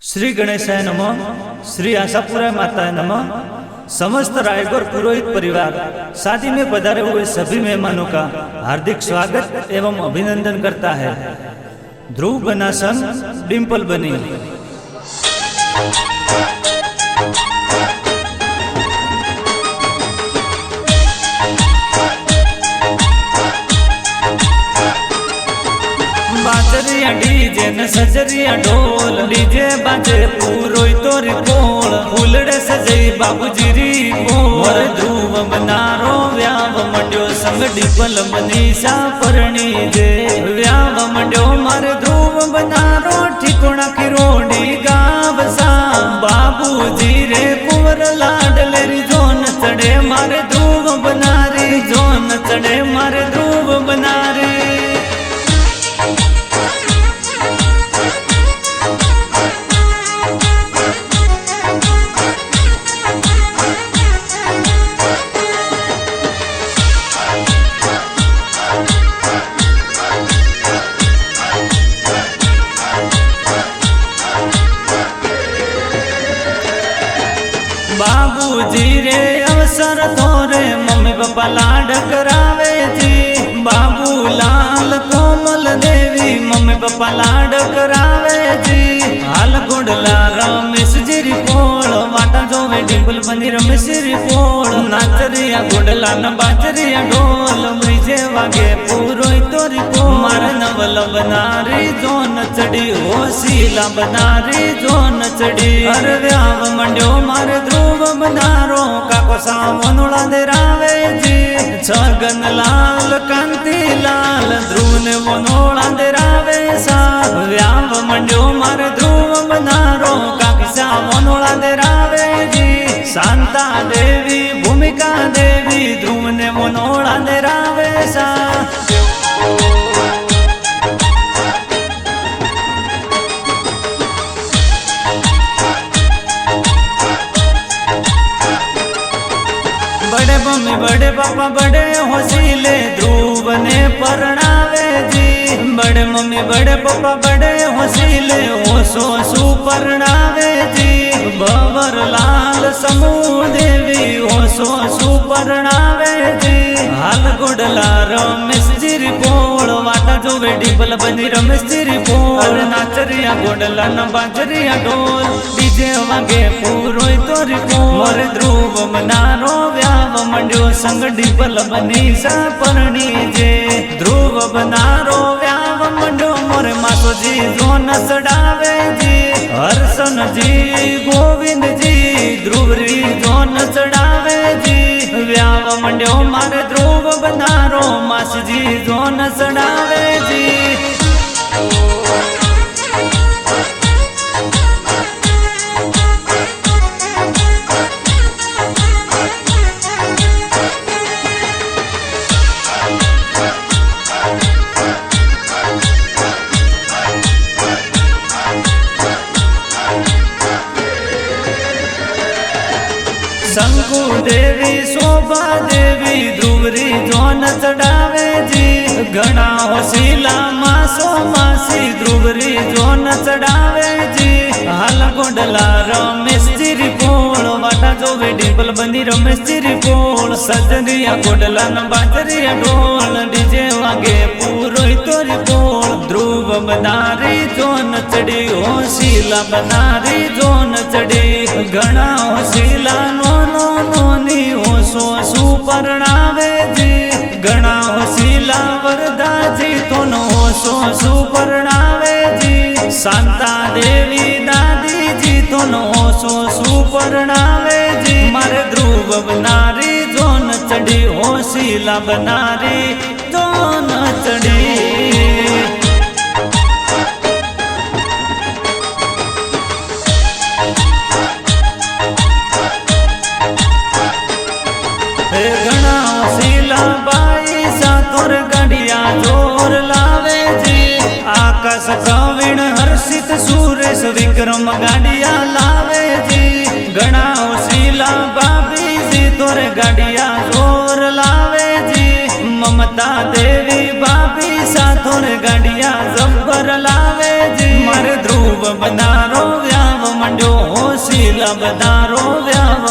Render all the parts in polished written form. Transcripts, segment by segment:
श्री गणेशाय नमः। श्री आशापुरा माताय नमः। समस्त रायगढ़ पुरोहित परिवार शादी में पधारे हुए सभी मेहमानों का हार्दिक स्वागत एवं अभिनंदन करता है। ध्रुव बना संग डिम्पल बनी। बाजरिया डीजे न सजरिया ढोल, डीजे बाजे पूरोई तोरी कोल, फूलड़े सजई बाबूजी री कोल। ध्रुव बनारो व्याव मंड्यो संग डिम्पल मनीषा परणी जे, व्याव मंड्यो मारे ध्रुव बनारो ठिकोना की रोडी गाव सा। बाबूजी रे कुंवर लाडले री जोन चढ़े मारे ध्रुव बनारी, जोन चढ़े मारे ध्रुव बनारी। बाबूजी रे अवसर तोरे मम्मी पापा लाड करावे जी। बाबू लाल कोमल देवी मम्मी पापा लाड करावे जी। हाल गुडला रमेश जी री पोल, वाटा जोवे डिम्पल बनी रमेश री पोल। नाचरिया गुडला न बाजरिया ढोल, ब्रिजे वागे पूरोई तोरी पोल। मारे नवल बनारी जोन चढ़ी, होशीला बनारी जोन चढ़ी। अरे व्याव मंड्यो मारे ध्रुव बनारो, काको सामोनोला देरावे जी। छगन लाल कांति लाल ध्रुव ने मोनोला देरावे सा। व्याव मंड्यो मारे ध्रुव बनारो, काकी सामोनोला देरावे जी। शांता देवी भूमिका देवी ध्रुव ने मोनोला देरावे सा। बड़े मम्मी बड़े पापा बड़े होशीले ध्रुव ने परणावे जी। बड़े मम्मी बड़े पापा बड़े होशीले होशो सु परणावे जी। बवर लाल समूह देवी होशो सु परणावे जी। हाल गुडला रमेश जी री पोल, वाटा जोवे डिम्पल बनी रमेश जी री पोल। नाचरिया गुडला न बाजरिया ढोल, डीजे वागे पूरोई तोरी पोल। मोरे ध्रुव बनारो व्याव मंड्यो संग डिम्पल मनीषा परणी जे। ध्रुव बनारो व्याव मंड्यो मोरे मातो जी जोन सडावे जी। हर्षन जी गोविंद जी ध्रुव री जोन चढ़ावे जी। व्याव मंड्यो मारे ध्रुव बनारो, मास जी जोन चढ़ावे जी। शंकु देवी शोभा देवी ध्रुवरी जोन चढ़ावे जी। घना होशीला मासो मासी ध्रुवरी जोन चढ़ावे जी। हाल गोडला रमेश जी री पोल, वाटा जोवे डिम्पल बनी रमेश जी री पोल। सजरिया गोडला न बाजरिया ढोल, डीजे वागे पूरोई तोरी पोल। ध्रुव बनारी जोन चढ़ी, होशीला बनारी जोन चढ़ी। घना होशीला नोनो नोनी होशो सु परणावे जी। घना होशीला वरदा जी तोनो होशो सु परणावे जी। शांता देवी दादी जी तोनो होशो सु परणावे जी। मारे ध्रुव बनारी जोन चढ़ी, होशीला बनारी जोन चढ़ी। घना होशीला बाई सा तोर गाड़िया जोर लावे जी। आकाश प्रवीण हर्षित सुरेश विक्रम गाड़िया लावे जी। घना होशीला बाबी जी तोर गाड़िया जोर लावे जी। ममता देवी बाबी सा तोर गाड़िया जब्बर लावे जी। मारे ध्रुव बनारो व्याव શીલા બધારો વ્યાવ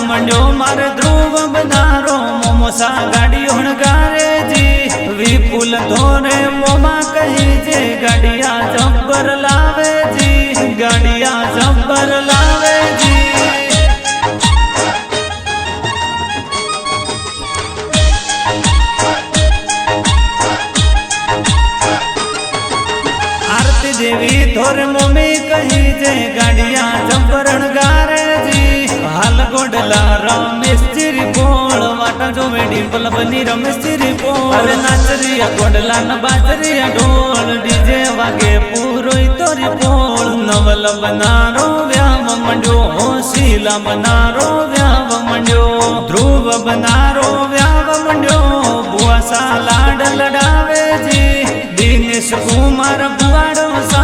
મંડ્યો મારે ધ્રુવ બધારો મોમોસા ગાડી હણગારે જી વિપુલ ધોરે મોમા કહી જે ગાડિયા જબ્બર લાવે જી ગાડિયા જબ્બર લાવે જી देवी थोर मोमी कही जे गाड़िया जबरण गारे जी हाल गोडला रमेश चिरी पोल वाटा जो वेडी पल बनी रमेश चिरी पोल अरे नाचरिया गोडला न बाजरिया ढोल डीजे वागे पूरो तोरी पोल नवल बनारो व्याव मंड्यो शीला बनारो व्याव मंड्यो ध्रुव बनारो व्याव मंड्यो बुआसा लाड लडावे जी दिनेश कुमार बुआड़ो सा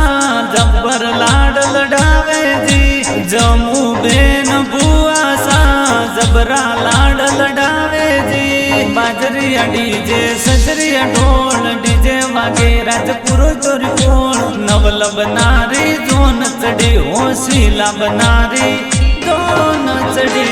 जब्बर लाड लडावे जी जमू बेन बुआ सा जबरा लाड लडावे जी बाजरिया डीजे सजरिया ढोल डीजे वागे राजपुरो तोरी पोल नवल बनारी जोन चढ़ी होशीला बनारी जोन चढ़ी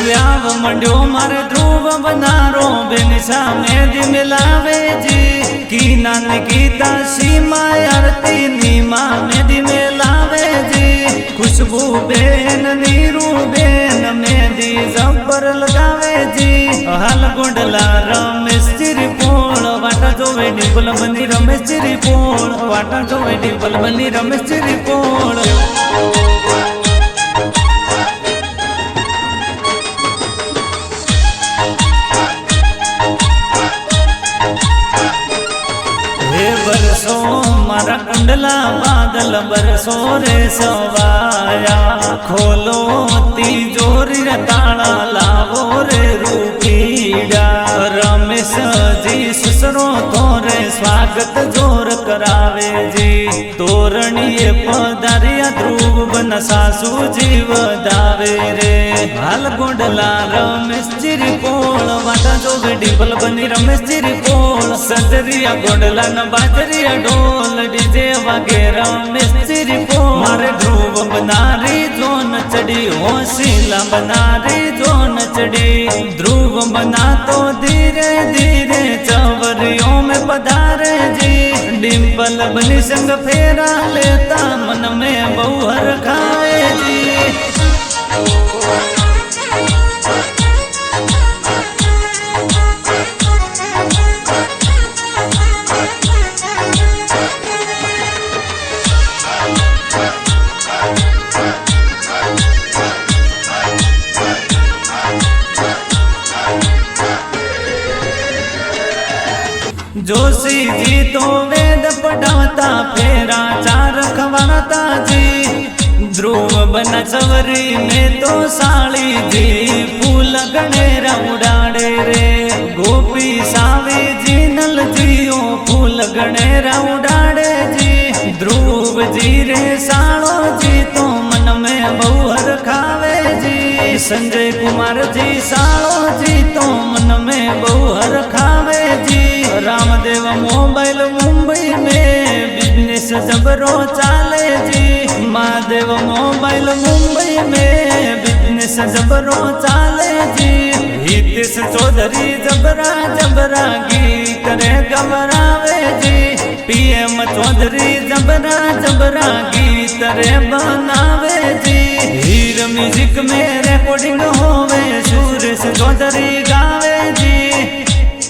व्याव मंड्यो मारे ध्रुव बनारो बेनिशा मेहंदी मिलावे जी कीना निकिता सीमा आरती नीमा मेहंदी मिलावे जी खुशबू बेन नीरू बेन मेहंदी जब्बर लगावे जी हाल गोडला रमेश चिरी पोल वाटा जो वेडी पुल बनी रमेश चिरी पोल वाटा जो वेडी पुल बनी रमेश चिरी पोल बरसो मारा कुंडला बादल बरसो रे सवाया खोलो तिजोरी रे ताला लावो रे रूपीड़ा रमेश जी ससरो तोरे स्वागत जोर करावे जी तोरणीए पधारिया ध्रुव बन सासू जीव दावे रे हाल गोडला रमेश चिरी पोल वाटा जो वेडी पल बनी रमेश चिरी पोल सजरिया गोडला न बाजरिया ढोल डीजे वागे रमेश चिरी पोल मारे ध्रुव बनारी जोन चढ़ी होशीला बनारी जोन चढ़ी ध्रुव बना तो धीरे धीरे चवरियों में पधारे जी डिम्पल बनी संग फेरा लेता मन में बहुहर खाए जी जोशी जी तो वेद पढ़ाता फेरा चार खवाता जी ध्रुव बना चवरी में तो साड़ी जी फूल गणेरा उड़ाड़े रे गोपी सावी जी नल जियो फूल गणेरा उड़ाड़े जी ध्रुव जी रे साड़ो जी तो मन में बहुहर खावे जी संजय कुमार जी साड़ो जी तो मन में बहुहर खावे जी रामदेव मोबाइल मुंबई में बिजनेस जबरो चाले जी महादेव मोबाइल मुंबई में बिजनेस जबरो चाले जी हितेश चौधरी जबरा जबरा गीत रे गवरावे जी पीएम चौधरी जबरा जबरा गीत रे बनावे जी हीर म्यूजिक में रिकॉर्डिंग होवे सुरेश चौधरी गावे जी